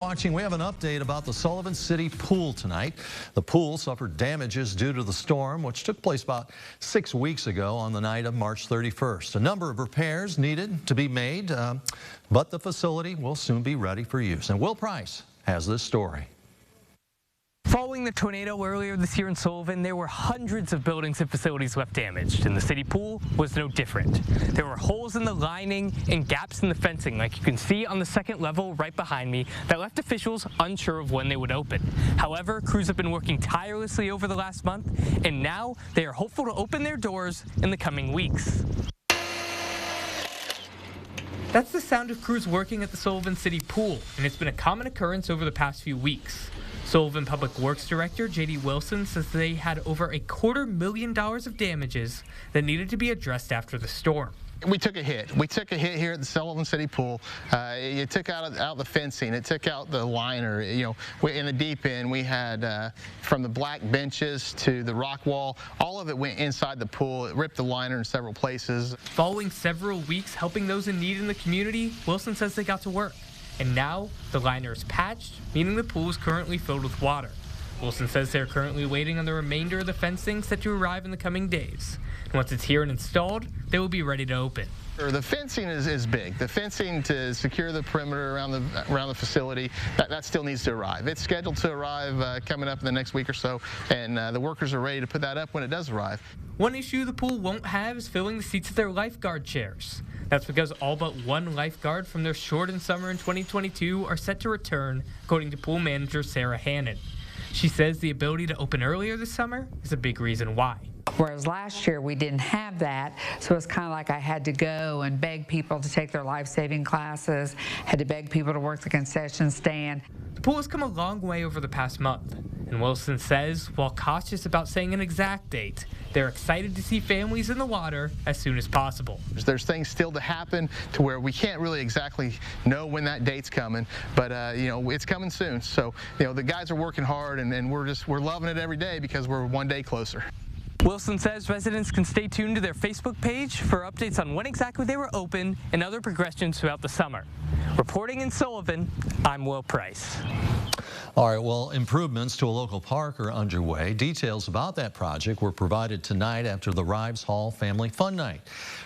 Watching, we have an update about the Sullivan City Pool tonight. The pool suffered damages due to the storm, which took place about 6 weeks ago on the night of March 31st. A number of repairs needed to be made, but the facility will soon be ready for use. And Will Price has this story. Following the tornado earlier this year in Sullivan, there were hundreds of buildings and facilities left damaged, and the city pool was no different. There were holes in the lining and gaps in the fencing, like you can see on the second level right behind me, that left officials unsure of when they would open. However, crews have been working tirelessly over the last month, and now they are hopeful to open their doors in the coming weeks. That's the sound of crews working at the Sullivan City Pool, and it's been a common occurrence over the past few weeks. Sullivan Public Works Director J.D. Wilson says they had over $250,000 of damages that needed to be addressed after the storm. We took a hit. We took a hit here at the Sullivan City Pool. It took out the fencing. It took out the liner. You know, in the deep end, we had from the black benches to the rock wall, all of it went inside the pool. It ripped the liner in several places. Following several weeks helping those in need in the community, Wilson says they got to work. And now the liner is patched, meaning the pool is currently filled with water. Wilson says they're currently waiting on the remainder of the fencing set to arrive in the coming days. And once it's here and installed, they will be ready to open. The fencing is big. The fencing to secure the perimeter around the facility, that still needs to arrive. It's scheduled to arrive coming up in the next week or so, and the workers are ready to put that up when it does arrive. One issue the pool won't have is filling the seats of their lifeguard chairs. That's because all but one lifeguard from their shortened summer in 2022 are set to return, according to pool manager Sarah Hannon. She says the ability to open earlier this summer is a big reason why. Whereas last year we didn't have that, so it's kind of like I had to go and beg people to take their life-saving classes, had to beg people to work the concession stand. The pool has come a long way over the past month, and Wilson says, while cautious about saying an exact date, they're excited to see families in the water as soon as possible. There's things still to happen to where we can't really exactly know when that date's coming, but you know, it's coming soon. So you know, the guys are working hard, and we're loving it every day because we're one day closer. Wilson says residents can stay tuned to their Facebook page for updates on when exactly they were open and other progressions throughout the summer. Reporting in Sullivan, I'm Will Price. All right, well, improvements to a local park are underway. Details about that project were provided tonight after the Rives Hall Family Fun Night.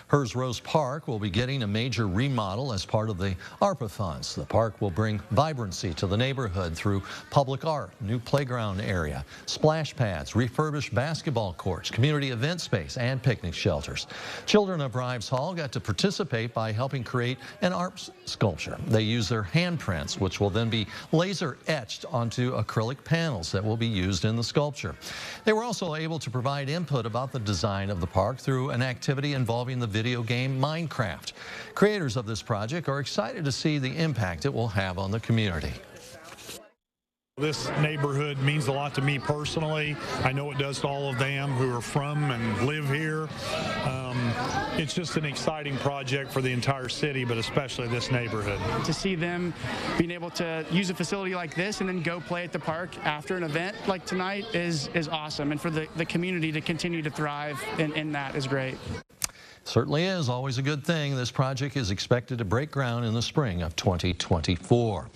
Hers Rose Park will be getting a major remodel as part of the ARPA funds. The park will bring vibrancy to the neighborhood through public art, new playground area, splash pads, refurbished basketball courts, community event space, and picnic shelters. Children of Rives Hall got to participate by helping create an art sculpture. They use their handprints, which will then be laser etched onto acrylic panels that will be used in the sculpture. They were also able to provide input about the design of the park through an activity involving the video game Minecraft. Creators of this project are excited to see the impact it will have on the community. This neighborhood means a lot to me personally. I know it does to all of them who are from and live here. It's just an exciting project for the entire city, but especially this neighborhood. To see them being able to use a facility like this and then go play at the park after an event like tonight is awesome. And for the community to continue to thrive in that is great. Certainly is always a good thing. This project is expected to break ground in the spring of 2024.